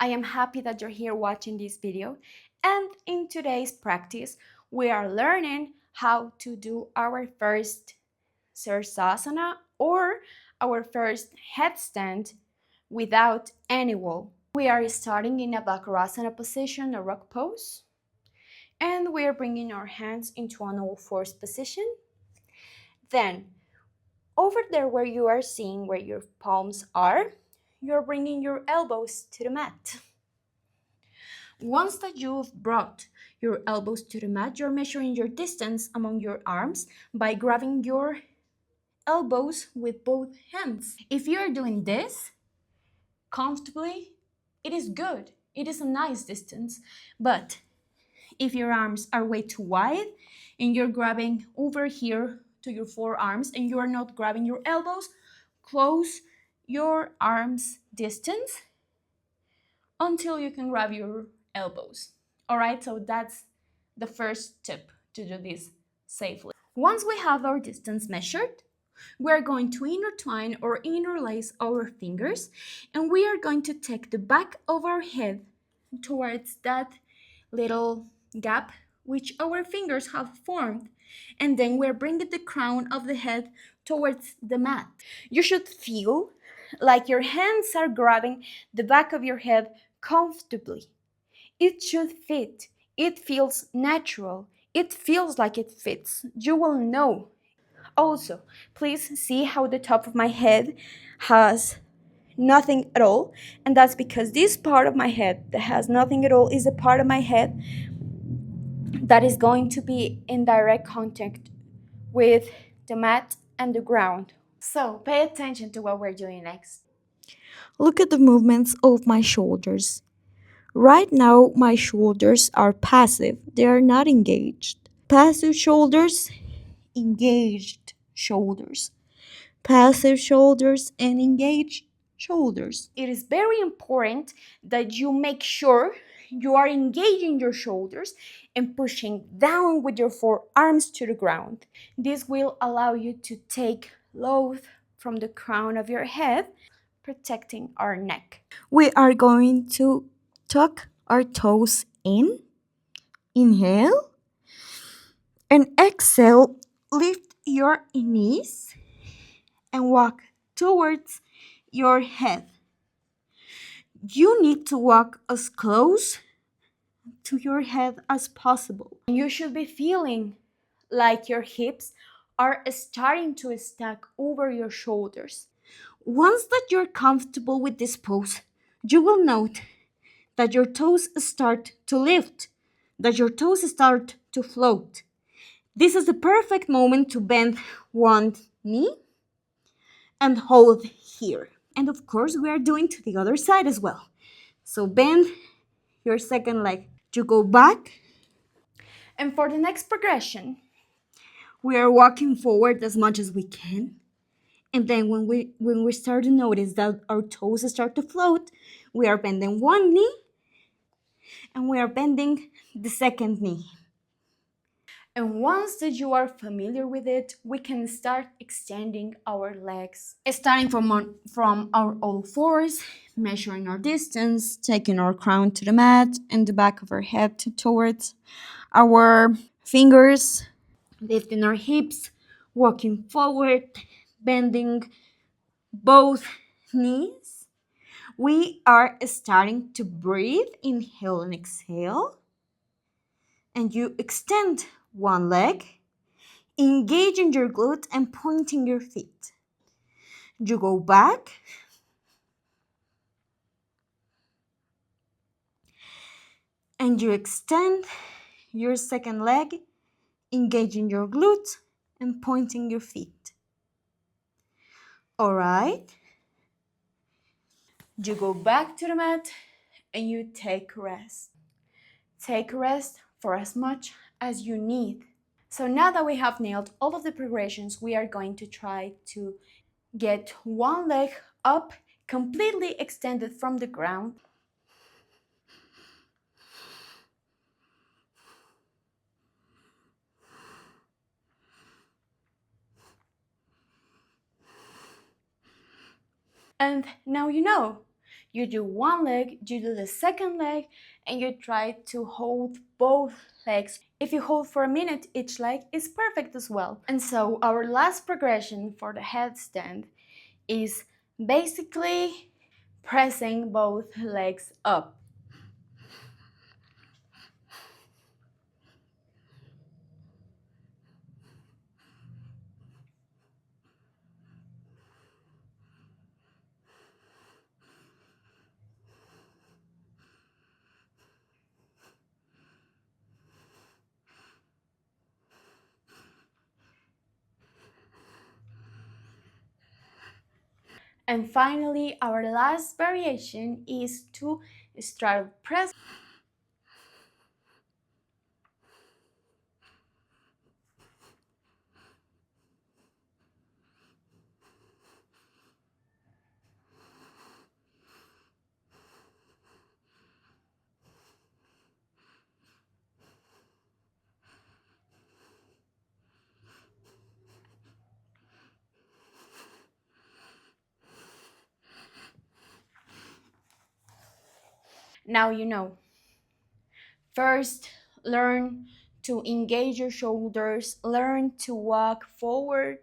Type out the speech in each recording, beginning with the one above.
I am happy that you're here watching this video, and in today's practice we are learning how to do our first Sirsasana or our first headstand without any wall. We are starting in a Bakarasana position, a rock pose, and we are bringing our hands into an all-fours position. Then over there where you are seeing where your palms are, you're bringing your elbows to the mat. Once that you've brought your elbows to the mat, you're measuring your distance among your arms by grabbing your elbows with both hands. If you're doing this comfortably, it is good. It is a nice distance. But if your arms are way too wide and you're grabbing over here to your forearms and you are not grabbing your elbows, close your arms distance until you can grab your elbows. All right, so that's the first tip to do this safely. Once we have our distance measured, we're going to intertwine or interlace our fingers, and we are going to take the back of our head towards that little gap which our fingers have formed, and then we're bringing the crown of the head towards the mat. You should feel like your hands are grabbing the back of your head comfortably. It should fit. It feels natural. It feels like it fits. You will know. Also, please see how the top of my head has nothing at all, and that's because this part of my head that has nothing at all is a part of my head that is going to be in direct contact with the mat and the ground. So pay attention to what we're doing next. Look at the movements of my shoulders. Right now, my shoulders are passive, they are not engaged. Passive shoulders, engaged shoulders. Passive shoulders and engaged shoulders. It is very important that you make sure you are engaging your shoulders and pushing down with your forearms to the ground. This will allow you to take load from the crown of your head, protecting our neck. We are going to tuck our toes in. Inhale. And exhale, lift your knees and walk towards your head. You need to walk as close to your head as possible. You should be feeling like your hips are starting to stack over your shoulders. Once that you're comfortable with this pose, you will note that your toes start to lift, that your toes start to float. This is the perfect moment to bend one knee and hold here. And of course, we are doing to the other side as well. So bend your second leg. You go back. And for the next progression, We are walking forward as much as we can. And then when we start to notice that our toes start to float, we are bending one knee and we are bending the second knee. and once that you are familiar with it, we can start extending our legs. Starting from our all fours, measuring our distance, taking our crown to the mat and the back of our head towards our fingers, lifting our hips, walking forward, bending both knees. We are starting to breathe, inhale and exhale. And you extend one leg, engaging your glute and pointing your feet. You go back. And you extend your second leg, engaging your glute and pointing your feet. All right. You go back to the mat and you take rest. Take rest for as much as you need. So now that we have nailed all of the progressions, we are going to try to get one leg up, completely extended from the ground. And now you know, You do one leg, you do the second leg, and you try to hold both legs. If you hold for a minute each leg, it's perfect as well. And so our last progression for the headstand is basically pressing both legs up. And finally, our last variation is to straddle press. Now you know. First, learn to engage your shoulders, learn to walk forward,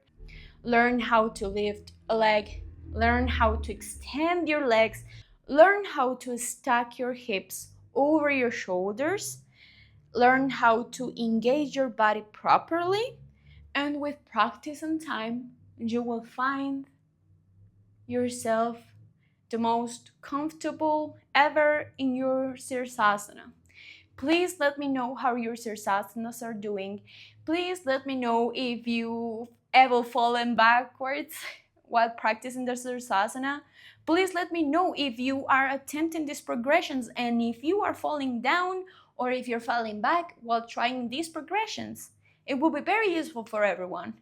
learn how to lift a leg, learn how to extend your legs, learn how to stack your hips over your shoulders, learn how to engage your body properly, and with practice and time, you will find yourself the most comfortable ever in your Sirsasana. Please let me know how your Sirsasanas are doing. Please let me know if you've ever fallen backwards while practicing the Sirsasana. Please let me know if you are attempting these progressions and if you are falling down or if you're falling back while trying these progressions. It will be very useful for everyone.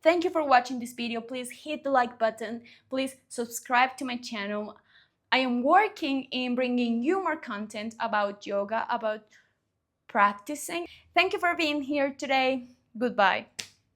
Thank you for watching this video. Please hit the like button. Please subscribe to my channel. I am working in bringing you more content about yoga, about practicing. Thank you for being here today. Goodbye.